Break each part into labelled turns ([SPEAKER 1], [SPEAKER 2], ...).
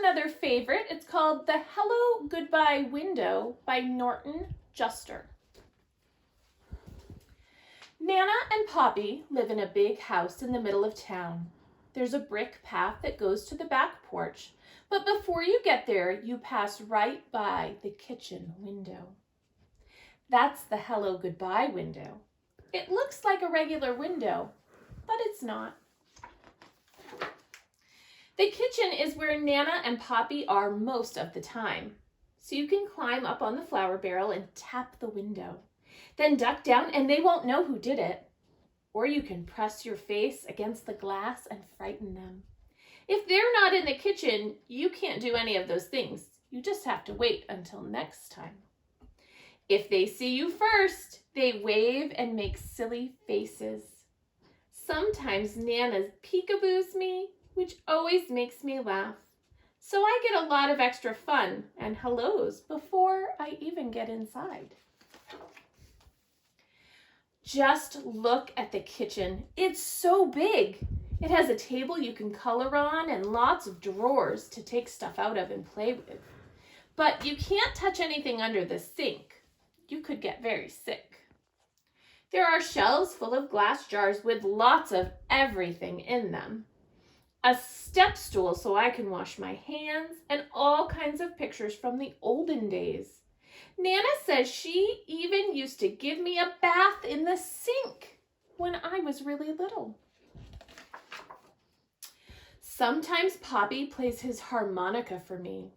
[SPEAKER 1] another favorite. It's called The Hello Goodbye Window by Norton Juster. Nana and Poppy live in a big house in the middle of town. There's a brick path that goes to the back porch, but before you get there, you pass right by the kitchen window. That's the Hello Goodbye window. It looks like a regular window, but it's not. The kitchen is where Nana and Poppy are most of the time. So you can climb up on the flour barrel and tap the window. Then duck down and they won't know who did it. Or you can press your face against the glass and frighten them. If they're not in the kitchen, you can't do any of those things. You just have to wait until next time. If they see you first, they wave and make silly faces. Sometimes Nana peekaboos me, which always makes me laugh. So I get a lot of extra fun and hellos before I even get inside. Just look at the kitchen. It's so big. It has a table you can color on and lots of drawers to take stuff out of and play with. But you can't touch anything under the sink. You could get very sick. There are shelves full of glass jars with lots of everything in them. A step stool so I can wash my hands, and all kinds of pictures from the olden days. Nana says she even used to give me a bath in the sink when I was really little. Sometimes Poppy plays his harmonica for me.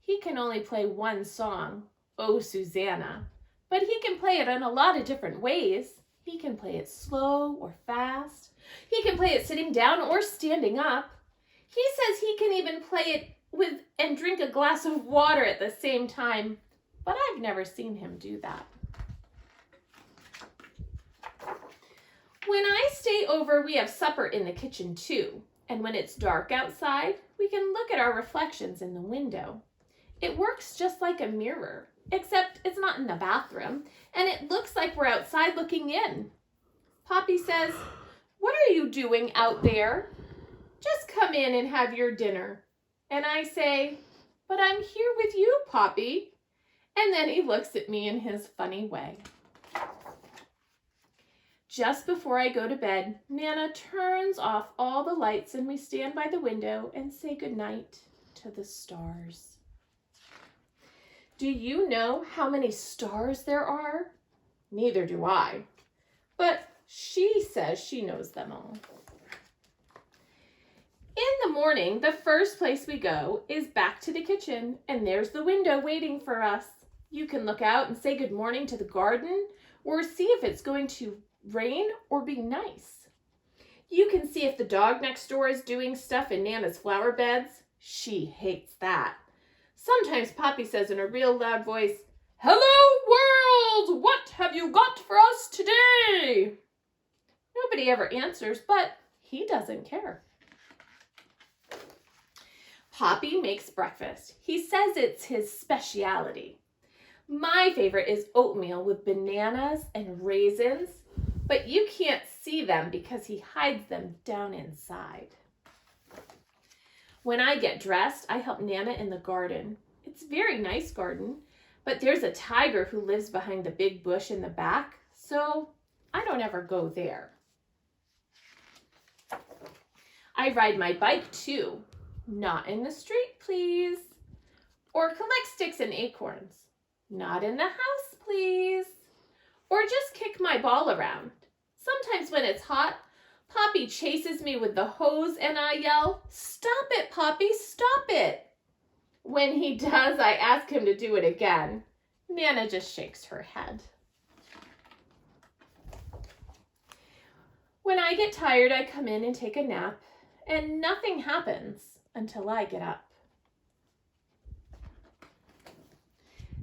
[SPEAKER 1] He can only play one song, Oh Susanna, but he can play it in a lot of different ways. He can play it slow or fast. He can play it sitting down or standing up. He says he can even play it with and drink a glass of water at the same time, but I've never seen him do that. When I stay over, we have supper in the kitchen too, and when it's dark outside, we can look at our reflections in the window. It works just like a mirror, except it's not in the bathroom, and it looks like we're outside looking in. Poppy says, "What are you doing out there? Just come in and have your dinner." And I say, "But I'm here with you, Poppy." And then he looks at me in his funny way. Just before I go to bed, Nana turns off all the lights and we stand by the window and say goodnight to the stars. Do you know how many stars there are? Neither do I. But she says she knows them all. In the morning, the first place we go is back to the kitchen, and there's the window waiting for us. You can look out and say good morning to the garden, or see if it's going to rain or be nice. You can see if the dog next door is doing stuff in Nana's flower beds. She hates that. Sometimes Poppy says in a real loud voice, "Hello, world! What have you got for us today?" Nobody ever answers, but he doesn't care. Poppy makes breakfast. He says it's his specialty. My favorite is oatmeal with bananas and raisins, but you can't see them because he hides them down inside. When I get dressed, I help Nana in the garden. It's a very nice garden, but there's a tiger who lives behind the big bush in the back, so I don't ever go there. I ride my bike too. Not in the street, please. Or collect sticks and acorns. Not in the house, please. Or just kick my ball around. Sometimes when it's hot, Poppy chases me with the hose and I yell, "Stop it, Poppy, stop it." When he does, I ask him to do it again. Nana just shakes her head. When I get tired, I come in and take a nap, and nothing happens until I get up.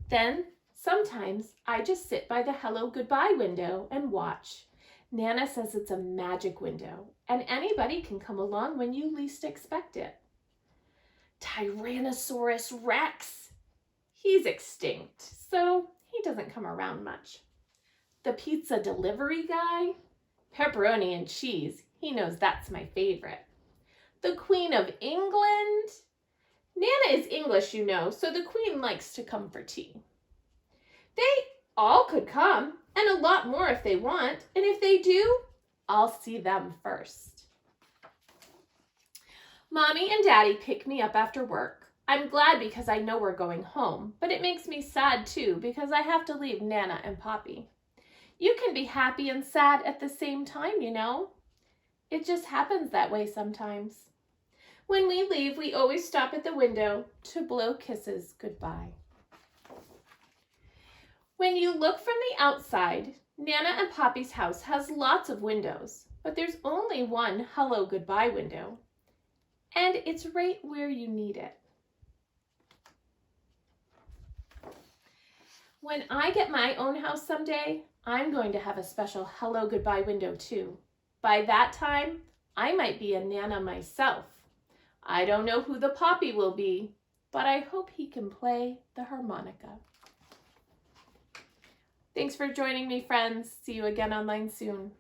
[SPEAKER 1] Then, sometimes, I just sit by the Hello Goodbye window and watch. Nana says it's a magic window, and anybody can come along when you least expect it. Tyrannosaurus Rex. He's extinct, so he doesn't come around much. The pizza delivery guy, pepperoni and cheese, he knows that's my favorite. The Queen of England, Nana is English, you know, so the Queen likes to come for tea. They all could come, and a lot more if they want, and if they do, I'll see them first. Mommy and Daddy pick me up after work. I'm glad because I know we're going home, but it makes me sad too because I have to leave Nana and Poppy. You can be happy and sad at the same time, you know. It just happens that way sometimes. When we leave, we always stop at the window to blow kisses goodbye. When you look from the outside, Nana and Poppy's house has lots of windows, but there's only one hello goodbye window, and it's right where you need it. When I get my own house someday, I'm going to have a special hello goodbye window too. By that time, I might be a Nana myself. I don't know who the Poppy will be, but I hope he can play the harmonica. Thanks for joining me, friends. See you again online soon.